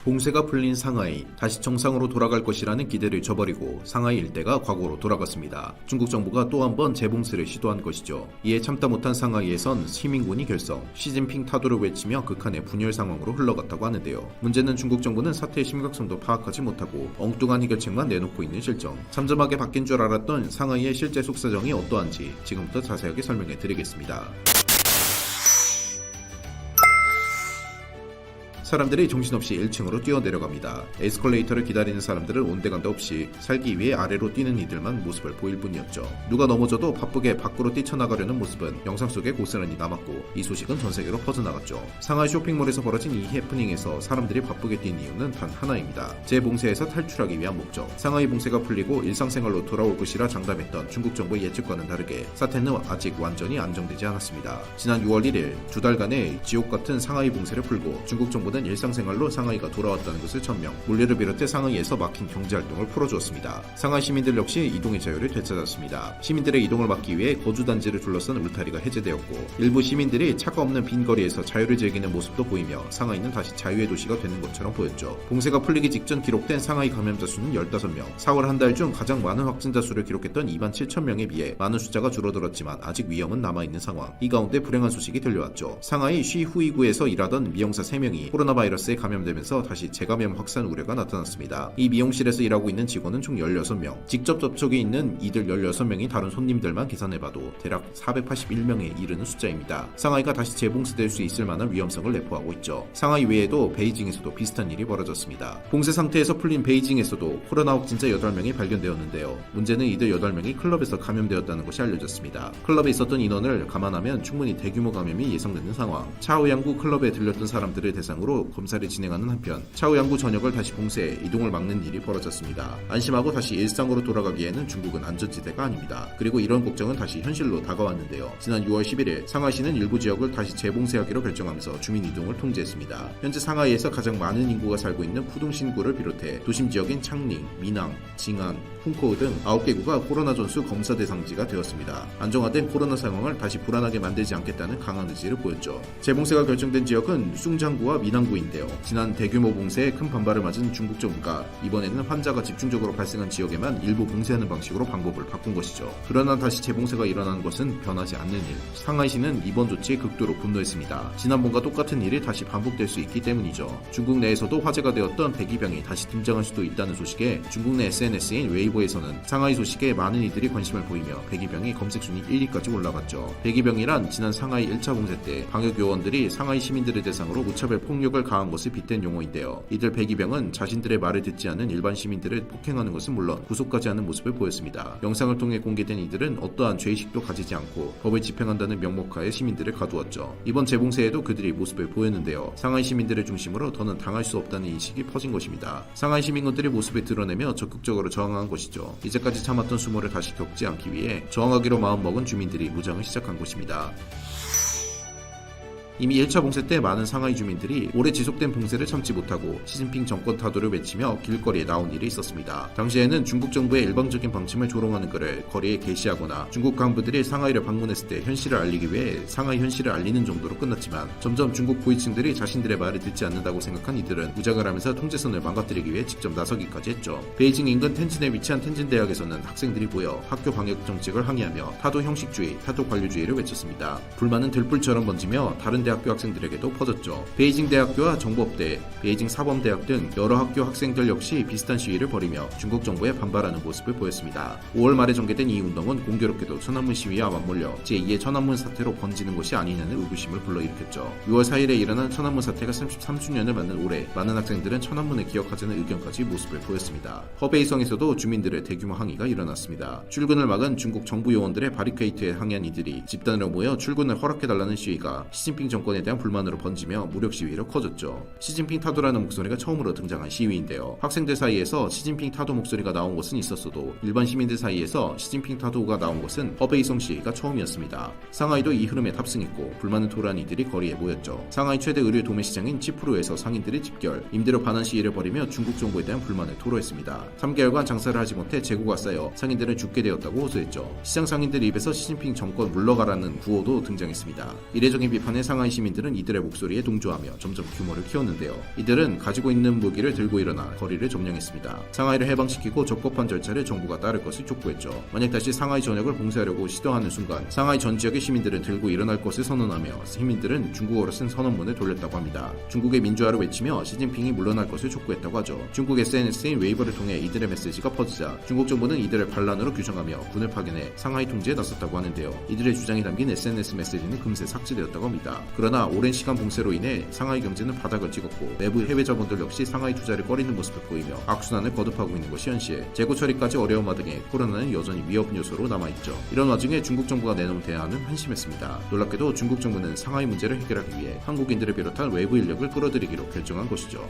봉쇄가 풀린 상하이, 다시 정상으로 돌아갈 것이라는 기대를 저버리고 상하이 일대가 과거로 돌아갔습니다. 중국 정부가 또 한 번 재봉쇄를 시도한 것이죠. 이에 참다 못한 상하이에선 시민군이 결성, 시진핑 타도를 외치며 극한의 분열 상황으로 흘러갔다고 하는데요. 문제는 중국 정부는 사태의 심각성도 파악하지 못하고 엉뚱한 해결책만 내놓고 있는 실정. 잠잠하게 바뀐 줄 알았던 상하이의 실제 속사정이 어떠한지 지금부터 자세하게 설명해 드리겠습니다. 사람들이 정신없이 1층으로 뛰어내려갑니다. 에스컬레이터를 기다리는 사람들은 온데간데 없이 살기 위해 아래로 뛰는 이들만 모습을 보일 뿐이었죠. 누가 넘어져도 바쁘게 밖으로 뛰쳐나가려는 모습은 영상 속에 고스란히 남았고 이 소식은 전세계로 퍼져나갔죠. 상하이 쇼핑몰에서 벌어진 이 해프닝에서 사람들이 바쁘게 뛴 이유는 단 하나입니다. 재봉쇄에서 탈출하기 위한 목적. 상하이 봉쇄가 풀리고 일상생활로 돌아올 것이라 장담했던 중국 정부의 예측과는 다르게 사태는 아직 완전히 안정되지 않았습니다. 지난 6월 1일 두 달간의 지옥 같은 상하이 봉쇄를 풀고 중국 정부는 일상생활로 상하이가 돌아왔다는 것을 천명, 물류를 비롯해 상하이에서 막힌 경제활동을 풀어주었습니다. 상하이 시민들 역시 이동의 자유를 되찾았습니다. 시민들의 이동을 막기 위해 거주단지를 둘러싼 울타리가 해제되었고 일부 시민들이 차가 없는 빈 거리에서 자유를 즐기는 모습도 보이며 상하이는 다시 자유의 도시가 되는 것처럼 보였죠. 봉쇄가 풀리기 직전 기록된 상하이 감염자 수는 15명, 4월 한 달 중 가장 많은 확진자 수를 기록했던 27,000명에 비해 많은 숫자가 줄어들었지만 아직 위험은 남아있는 상황. 이 가운데 불행한 소식이 들려왔죠. 상하이 쉬후이구에서 일하던 미용사 3명이 코로나 바이러스에 감염되면서 다시 재감염 확산 우려가 나타났습니다. 이 미용실에서 일하고 있는 직원은 총 16명, 직접 접촉이 있는 이들 16명이 다른 손님들만 계산해봐도 대략 481명에 이르는 숫자입니다. 상하이가 다시 재봉쇄될 수 있을 만한 위험성을 내포하고 있죠. 상하이 외에도 베이징에서도 비슷한 일이 벌어졌습니다. 봉쇄 상태에서 풀린 베이징에서도 코로나 확진자 8명이 발견되었는데요. 문제는 이들 8명이 클럽에서 감염되었다는 것이 알려졌습니다. 클럽에 있었던 인원을 감안하면 충분히 대규모 감염이 예상되는 상황. 차오양구 클럽에 들렸던 사람들을 대상으로 검사를 진행하는 한편 차오양구 전역을 다시 봉쇄해 이동을 막는 일이 벌어졌습니다. 안심하고 다시 일상으로 돌아가기에는 중국은 안전지대가 아닙니다. 그리고 이런 걱정은 다시 현실로 다가왔는데요. 지난 6월 11일 상하이시는 일부 지역을 다시 재봉쇄하기로 결정하면서 주민 이동을 통제했습니다. 현재 상하이에서 가장 많은 인구가 살고 있는 푸둥신구를 비롯해 도심 지역인 창링, 미낭, 징안, 쿵코우 등 9개 구가 코로나 전수 검사 대상지가 되었습니다. 안정화된 코로나 상황을 다시 불안하게 만들지 않겠다는 강한 의지를 보였죠. 재봉쇄가 결정된 지역은 숭장구와 미낭구인데요. 지난 대규모 봉쇄에 큰 반발을 맞은 중국 정부가 이번에는 환자가 집중적으로 발생한 지역에만 일부 봉쇄하는 방식으로 방법을 바꾼 것이죠. 그러나 다시 재봉쇄가 일어나는 것은 변하지 않는 일. 상하이시는 이번 조치에 극도로 분노했습니다. 지난번과 똑같은 일이 다시 반복될 수 있기 때문이죠. 중국 내에서도 화제가 되었던 백이병이 다시 등장할 수도 있다는 소식에 중국 내 SNS인 웨이보에서는 상하이 소식에 많은 이들이 관심을 보이며 백이병이 검색순위 1위까지 올라갔죠. 백이병이란 지난 상하이 1차 봉쇄 때 방역요원들이 상하이 시민들을 대상으로 무차별 폭력을 가한 것을 빗댄 용어인데요. 이들 백이병은 자신들의 말을 듣지 않는 일반 시민들을 폭행하는 것은 물론 구속까지 하는 모습을 보였습니다. 영상을 통해 공개된 이들은 어떠한 죄의식도 가지지 않고 법을 집행한다는 명목하에 시민들을 가두었죠. 이번 재봉쇄에도 그들이 모습을 보였는데요. 상하이 시민들을 중심으로 더는 당할 수 없다는 인식이 퍼진 것입니다. 상하이 시민군들이 모습을 드러내며 적극적으로 저항한 것이죠. 이제까지 참았던 수모를 다시 겪지 않기 위해 저항하기로 마음먹은 주민들이 무장을 시작한 것입니다. 이미 1차 봉쇄 때 많은 상하이 주민들이 오래 지속된 봉쇄를 참지 못하고 시진핑 정권 타도를 외치며 길거리에 나온 일이 있었습니다. 당시에는 중국 정부의 일방적인 방침을 조롱하는 글을 거리에 게시하거나 중국 간부들이 상하이를 방문했을 때 현실을 알리기 위해 상하이 현실을 알리는 정도로 끝났지만 점점 중국 고위층들이 자신들의 말을 듣지 않는다고 생각한 이들은 무장을 하면서 통제선을 망가뜨리기 위해 직접 나서기까지 했죠. 베이징 인근 텐진에 위치한 텐진 대학에서는 학생들이 모여 학교 방역 정책을 항의하며 타도 형식주의, 타도 관료주의를 외쳤습니다. 불만은 들불처럼 번지며 다른 대학교 학생들에게도 퍼졌죠. 베이징 대학교와 정보업대, 베이징 사범대학 등 여러 학교 학생들 역시 비슷한 시위를 벌이며 중국 정부에 반발하는 모습을 보였습니다. 5월 말에 전개된 이 운동은 공교롭게도 천안문 시위와 맞물려 제2의 천안문 사태로 번지는 것이 아니냐는 의구심을 불러일으켰죠. 6월 4일에 일어난 천안문 사태가 33주년을 맞는 올해 많은 학생들은 천안문을 기억하자는 의견까지 모습을 보였습니다. 허베이성에서도 주민들의 대규모 항의가 일어났습니다. 출근을 막은 중국 정부 요원들의 바리케이트에 항의한 이들이 집단으로 모여 출근을 허락해달라는 시위가 시진핑 정권에 대한 불만으로 번지며 무력 시위로 커졌죠. 시진핑 타도라는 목소리가 처음으로 등장한 시위인데요. 학생들 사이에서 시진핑 타도 목소리가 나온 것은 있었어도 일반 시민들 사이에서 시진핑 타도가 나온 것은 허베이성 시위가 처음이었습니다. 상하이도 이 흐름에 탑승했고 불만을 토로한 이들이 거리에 모였죠. 상하이 최대 의류 도매 시장인 치프루에서 상인들이 집결, 임대료 반환 시위를 벌이며 중국 정부에 대한 불만을 토로했습니다. 3개월간 장사를 하지 못해 재고가 쌓여 상인들은 죽게 되었다고 호소했죠. 시장 상인들 입에서 시진핑 정권 물러가라는 구호도 등장했습니다. 이례적인 비판에 상하이 상하이 시민들은 이들의 목소리에 동조하며 점점 규모를 키웠는데요. 이들은 가지고 있는 무기를 들고 일어나 거리를 점령했습니다. 상하이를 해방시키고 적법한 절차를 정부가 따를 것을 촉구했죠. 만약 다시 상하이 전역을 봉쇄하려고 시도하는 순간 상하이 전 지역의 시민들은 들고 일어날 것을 선언하며 시민들은 중국어로 쓴 선언문을 돌렸다고 합니다. 중국의 민주화를 외치며 시진핑이 물러날 것을 촉구했다고 하죠. 중국 SNS인 웨이버를 통해 이들의 메시지가 퍼지자 중국 정부는 이들을 반란으로 규정하며 군을 파견해 상하이 통제에 나섰다고 하는데요. 이들의 주장이 담긴 SNS 메시지는 금세 삭제되었다고 합니다. 그러나 오랜 시간 봉쇄로 인해 상하이 경제는 바닥을 찍었고 내부 해외 자본들 역시 상하이 투자를 꺼리는 모습을 보이며 악순환을 거듭하고 있는 것이 현실. 재고 처리까지 어려운 와중에 코로나는 여전히 위협 요소로 남아있죠. 이런 와중에 중국 정부가 내놓은 대안은 한심했습니다. 놀랍게도 중국 정부는 상하이 문제를 해결하기 위해 한국인들을 비롯한 외부 인력을 끌어들이기로 결정한 것이죠.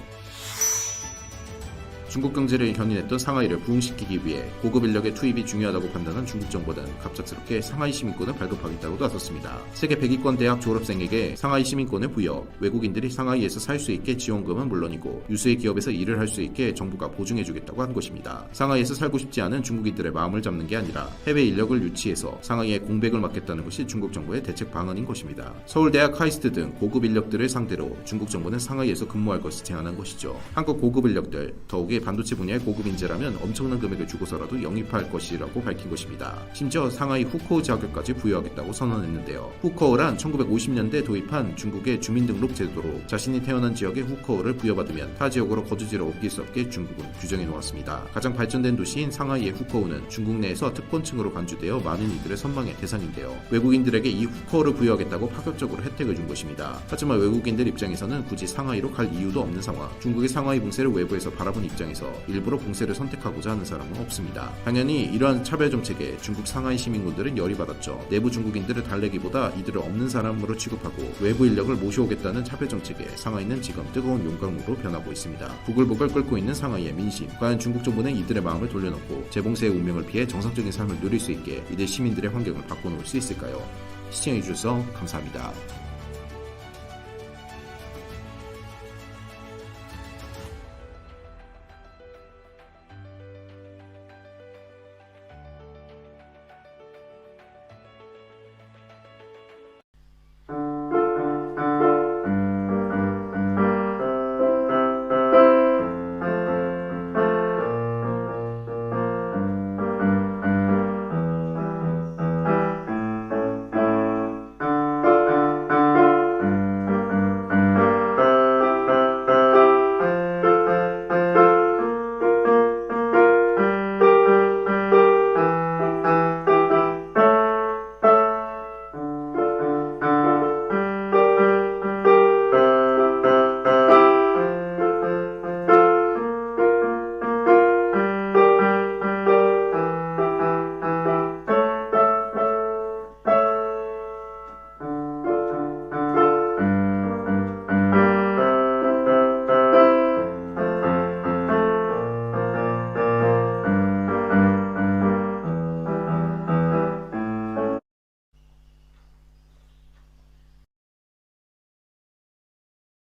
중국 경제를 견인했던 상하이를 부흥시키기 위해 고급 인력의 투입이 중요하다고 판단한 중국 정부는 갑작스럽게 상하이 시민권을 발급하겠다고 나섰습니다. 세계 100위권 대학 졸업생에게 상하이 시민권을 부여, 외국인들이 상하이에서 살 수 있게 지원금은 물론이고 유수의 기업에서 일을 할 수 있게 정부가 보증해주겠다고 한 것입니다. 상하이에서 살고 싶지 않은 중국인들의 마음을 잡는 게 아니라 해외 인력을 유치해서 상하이의 공백을 막겠다는 것이 중국 정부의 대책 방안인 것입니다. 서울대학 카이스트 등 고급 인력들을 상대로 중국 정부는 상하이에서 근무할 것을 제안한 것이죠. 한국 고급 인력들, 더욱이 반도체 분야의 고급 인재라면 엄청난 금액을 주고서라도 영입할 것이라고 밝힌 것입니다. 심지어 상하이 후커우 자격까지 부여하겠다고 선언했는데요. 후커우란 1950년대 도입한 중국의 주민등록 제도로 자신이 태어난 지역에 후커우를 부여받으면 타 지역으로 거주지를 옮길 수 없게 중국은 규정해 놓았습니다. 가장 발전된 도시인 상하이의 후커우는 중국 내에서 특권층으로 간주되어 많은 이들의 선망의 대상인데요. 외국인들에게 이 후커우를 부여하겠다고 파격적으로 혜택을 준 것입니다. 하지만 외국인들 입장에서는 굳이 상하이로 갈 이유도 없는 상황. 중국의 상하이 봉쇄를 외부에서 바라본 입장에서 일부러 봉쇄를 선택하고자 하는 사람은 없습니다. 당연히 이러한 차별 정책에 중국 상하이 시민군들은 열이 받았죠. 내부 중국인들을 달래기보다 이들을 없는 사람으로 취급하고 외부 인력을 모셔오겠다는 차별 정책에 상하이는 지금 뜨거운 용광로로 변하고 있습니다. 부글부글 끓고 있는 상하이의 민심. 과연 중국 정부는 이들의 마음을 돌려놓고 재봉쇄의 운명을 피해 정상적인 삶을 누릴 수 있게 이들 시민들의 환경을 바꿔놓을 수 있을까요? 시청해주셔서 감사합니다.